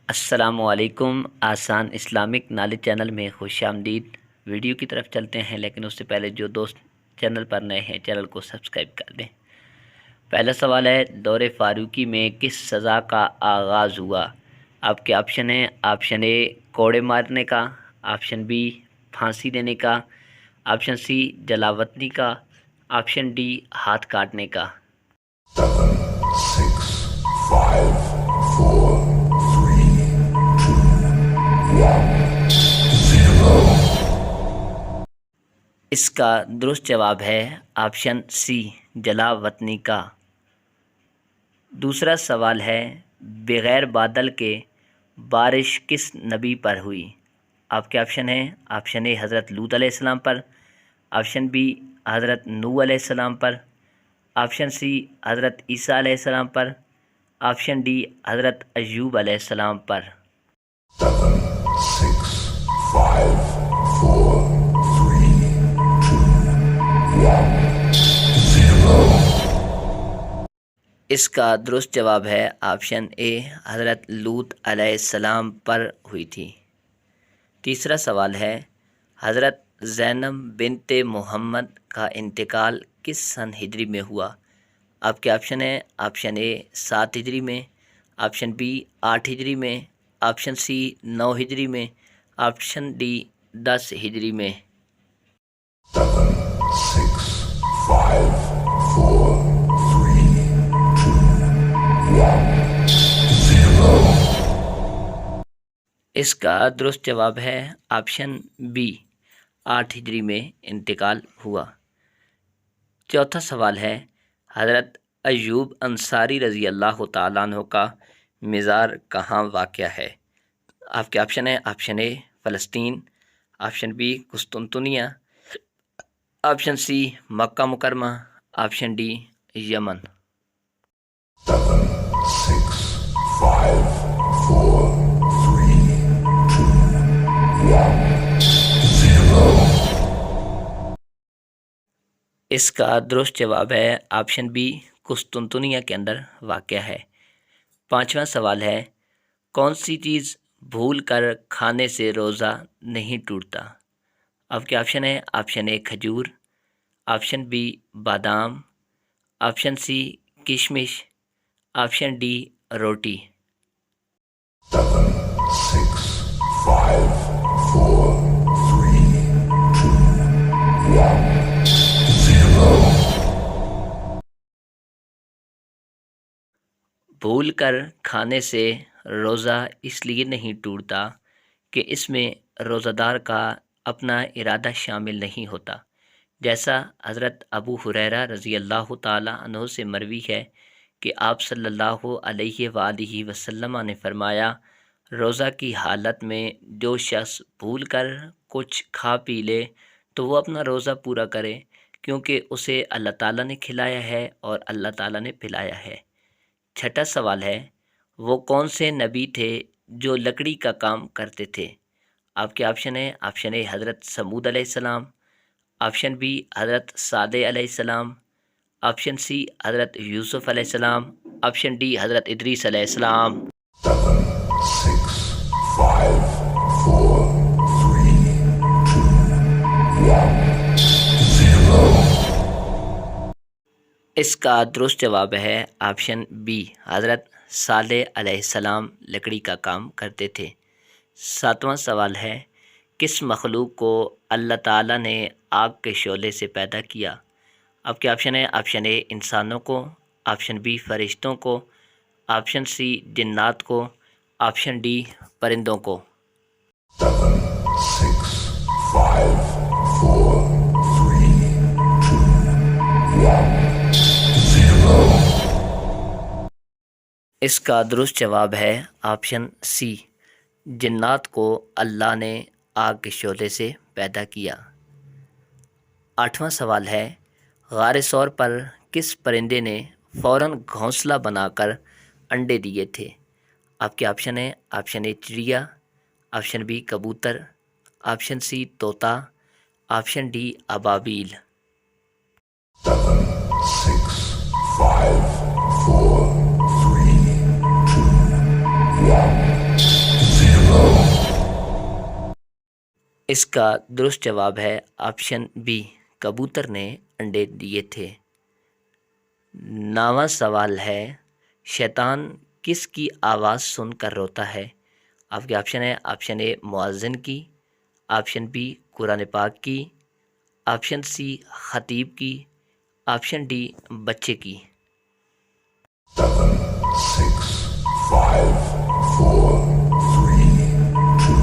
السلام علیکم۔ آسان اسلامک نالج چینل میں خوش آمدید۔ ویڈیو کی طرف چلتے ہیں، لیکن اس سے پہلے جو دوست چینل پر نئے ہیں چینل کو سبسکرائب کر دیں۔ پہلا سوال ہے، دور فاروقی میں کس سزا کا آغاز ہوا؟ آپ کے آپشن ہیں: آپشن اے کوڑے مارنے کا، آپشن بی پھانسی دینے کا، آپشن سی جلاوطنی کا، آپشن ڈی ہاتھ کاٹنے کا۔ 7, 6, 5, 4, 3, 2, 1, 0۔ اس کا درست جواب ہے آپشن سی جلاوطنی کا۔ دوسرا سوال ہے، بغیر بادل کے بارش کس نبی پر ہوئی؟ آپ کے آپشن ہیں: آپشن اے حضرت لوط علیہ السلام پر، آپشن بی حضرت نوح علیہ السلام پر، آپشن سی حضرت عیسیٰ علیہ السلام پر، آپشن ڈی حضرت ایوب علیہ السلام پر۔ 7, 6, 5, 4, 3, 2, 1, 0۔ اس کا درست جواب ہے آپشن اے حضرت لوط علیہ السلام پر ہوئی تھی۔ تیسرا سوال ہے، حضرت زینب بنت محمد کا انتقال کس سن ہجری میں ہوا؟ آپ کے آپشن ہیں: آپشن اے 7 ہجری میں، آپشن بی 8 ہجری میں، آپشن سی 9 ہجری میں، آپشن ڈی 10 ہجری میں۔ 7, 6, 5, 4, 3, 2, 1, 0۔ اس کا درست جواب ہے آپشن بی 8 ہجری میں انتقال ہوا۔ چوتھا سوال ہے، حضرت ایوب انصاری رضی اللہ تعالیٰ عنہ کا مزار کہاں واقع ہے؟ آپ کے آپشن ہیں: آپشن اے فلسطین، آپشن بی قسطنطنیہ، آپشن سی مکہ مکرمہ، آپشن ڈی یمن۔ 7, 6, 5, 4, 3, 2, 1, 0۔ اس کا درست جواب ہے آپشن بی قسطنطنیہ کے اندر واقع ہے۔ پانچواں سوال ہے، کون سی چیز بھول کر کھانے سے روزہ نہیں ٹوٹتا؟ آپ کے آپشن ہیں: آپشن اے کھجور، آپشن بی بادام، آپشن سی کشمش، آپشن ڈی روٹی۔ 7, 6, 5, 4, 3, 2, 1, 0۔ بھول کر کھانے سے روزہ اس لیے نہیں ٹوٹتا کہ اس میں روزہ دار کا اپنا ارادہ شامل نہیں ہوتا، جیسا حضرت ابو ہریرہ رضی اللہ تعالیٰ عنہ سے مروی ہے کہ آپ صلی اللہ علیہ وآلہ وسلم نے فرمایا، روزہ کی حالت میں جو شخص بھول کر کچھ کھا پی لے تو وہ اپنا روزہ پورا کرے، کیونکہ اسے اللہ تعالیٰ نے کھلایا ہے اور اللہ تعالیٰ نے پلایا ہے۔ چھٹا سوال ہے، وہ کون سے نبی تھے جو لکڑی کا کام کرتے تھے؟ آپ کے آپشن ہیں: آپشن اے حضرت سمود علیہ السلام، آپشن بی حضرت صالح علیہ السلام، آپشن سی حضرت یوسف علیہ السلام، آپشن ڈی حضرت ادریس علیہ السلام۔ 7, 6, 5, 4, 3, 2, 1, 0۔ اس کا درست جواب ہے آپشن بی حضرت صالح علیہ السلام لکڑی کا کام کرتے تھے۔ ساتواں سوال ہے، کس مخلوق کو اللہ تعالیٰ نے آگ کے شعلے سے پیدا کیا؟ آپ کے آپشن ہیں: آپشن اے انسانوں کو، آپشن بی فرشتوں کو، آپشن سی جنات کو، آپشن ڈی پرندوں کو۔ 7, 6, 5, 4, 3, 2, 1, 0۔ اس کا درست جواب ہے آپشن سی جنات کو اللہ نے آگ کے شعلے سے پیدا کیا۔ آٹھواں سوال ہے، غار ثور پر کس پرندے نے فوراً گھونسلہ بنا کر انڈے دیے تھے؟ آپ کے آپشن ہیں: آپشن اے چڑیا، آپشن بی کبوتر، آپشن سی طوطا، آپشن ڈی ابابیل۔ 7, 6, 5, 4, 3, 2, 1, اس کا درست جواب ہے آپشن بی، کبوتر نے انڈے دیے تھے۔ 9واں سوال ہے، شیطان کس کی آواز سن کر روتا ہے؟ آپ کے آپشن ہے، آپشن اے مؤذن کی، آپشن بی قرآن پاک کی، آپشن سی خطیب کی، آپشن ڈی بچے کی۔ 7, 6, 5, 4, 3, 2,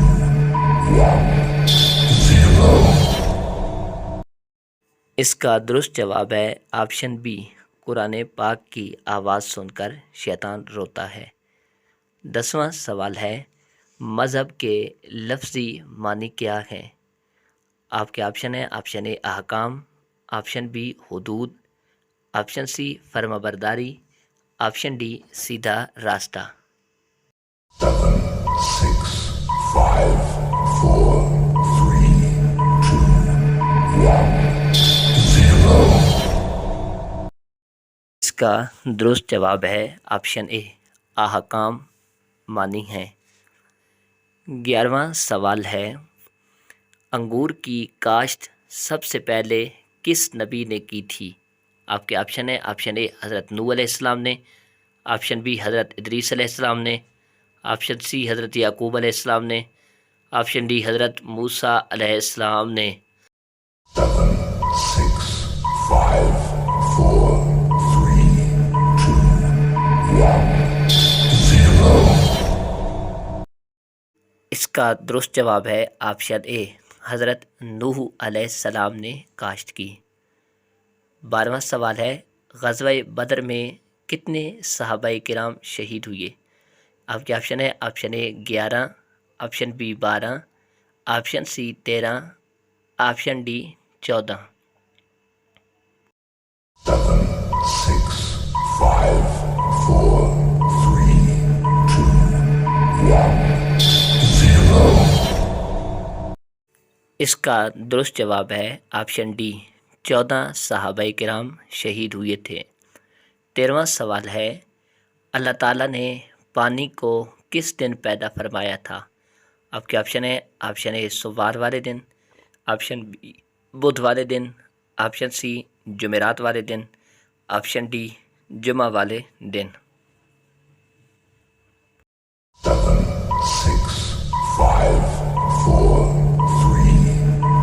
1, 0. اس کا درست جواب ہے آپشن بی، قرآن پاک کی آواز سن کر شیطان روتا ہے۔ 10واں سوال ہے، مذہب کے لفظی معنی کیا ہے؟ آپ کے آپشن ہے، آپشن اے احکام، آپشن بی حدود، آپشن سی فرما برداری، آپشن ڈی سیدھا راستہ۔ 7, 6, 5, 4, 3, 2, 1, 0. اس کا درست جواب ہے آپشن اے، احکام معنی ہے۔ 11واں سوال ہے، انگور کی کاشت سب سے پہلے کس نبی نے کی تھی؟ آپ کے آپشن ہے، آپشن اے حضرت نوح علیہ السلام نے، آپشن بی حضرت ادریس علیہ السلام نے، آپشن سی حضرت یعقوب علیہ السلام نے، آپشن ڈی حضرت موسیٰ علیہ السلام نے۔ 7, 6, 5, 4, 3, 2, 1, 0. اس کا درست جواب ہے آپشن اے، حضرت نوح علیہ السلام نے کاشت کی۔ 12واں سوال ہے، غزوہ بدر میں کتنے صحابہ کرام شہید ہوئے؟ آپ کے آپشن ہے، option A 11، option B 12، option C 13، option D 14۔ 7, 6, 5, 4, 3, 2, 1, 0. اس کا درست جواب ہے آپشن ڈی، 14 صحابہ کرام شہید ہوئے تھے۔ 13واں سوال ہے، اللہ تعالیٰ نے پانی کو کس دن پیدا فرمایا تھا؟ آپ کے آپشن ہے، آپشن اے سوار والے دن، آپشن بی بدھ والے دن، آپشن سی جمعرات والے دن، آپشن ڈی جمعہ والے دن۔ 7, 6, 5, 4, 3,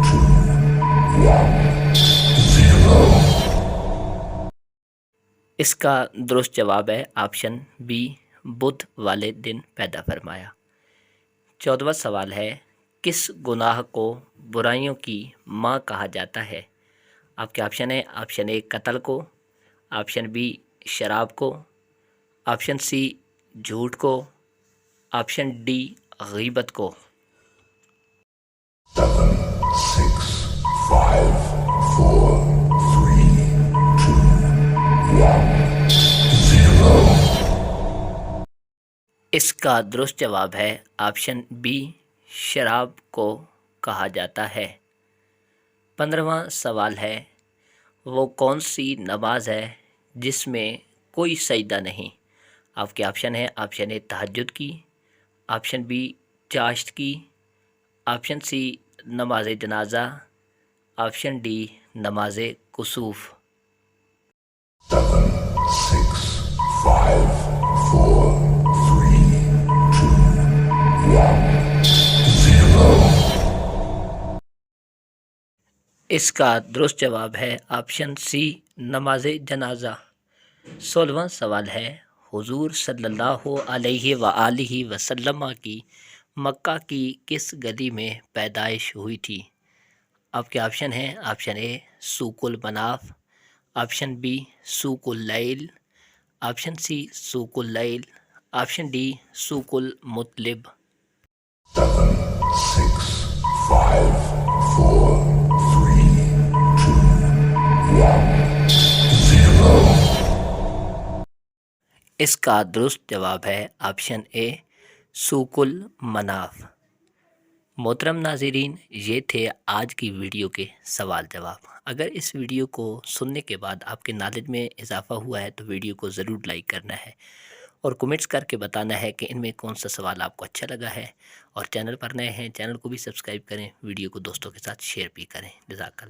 2, 1, 0. اس کا درست جواب ہے آپشن بی، بدھ والے دن پیدا فرمایا۔ 14واں سوال ہے، کس گناہ کو برائیوں کی ماں کہا جاتا ہے؟ آپ کے آپشن ہے، آپشن اے قتل کو، آپشن بی شراب کو، آپشن سی جھوٹ کو، آپشن ڈی غیبت کو۔ 7, 6, 5, 4, 3, 2, 1, 0. اس کا درست جواب ہے آپشن بی، شراب کو کہا جاتا ہے۔ 15واں سوال ہے، وہ کون سی نماز ہے جس میں کوئی سجدہ نہیں؟ آپ کے آپشن ہے، آپشن اے تہجد کی، آپشن بی چاشت کی، آپشن سی نماز جنازہ، آپشن ڈی نماز کسوف۔ 7, 6, 5, 4, 3, 2, 1, 0. اس کا درست جواب ہے آپشن سی، نماز جنازہ۔ 16واں سوال ہے، حضور صلی اللہ علیہ وآلہ وسلم کی مکہ کی کس گلی میں پیدائش ہوئی تھی؟ آپ کے آپشن ہیں، آپشن اے سوق المناف، آپشن بی سوق اللیل، آپشن سی سوق اللیل، آپشن ڈی سوق المطلب۔ 7, 6, 5, 4, 3, 2, 1, 0. اس کا درست جواب ہے آپشن اے سوق المناف۔ محترم ناظرین، یہ تھے آج کی ویڈیو کے سوال جواب۔ اگر اس ویڈیو کو سننے کے بعد آپ کے نالج میں اضافہ ہوا ہے تو ویڈیو کو ضرور لائک کرنا ہے اور کمنٹس کر کے بتانا ہے کہ ان میں کون سا سوال آپ کو اچھا لگا ہے، اور چینل پر نئے ہیں چینل کو بھی سبسکرائب کریں، ویڈیو کو دوستوں کے ساتھ شیئر بھی کریں۔ جزاک اللہ۔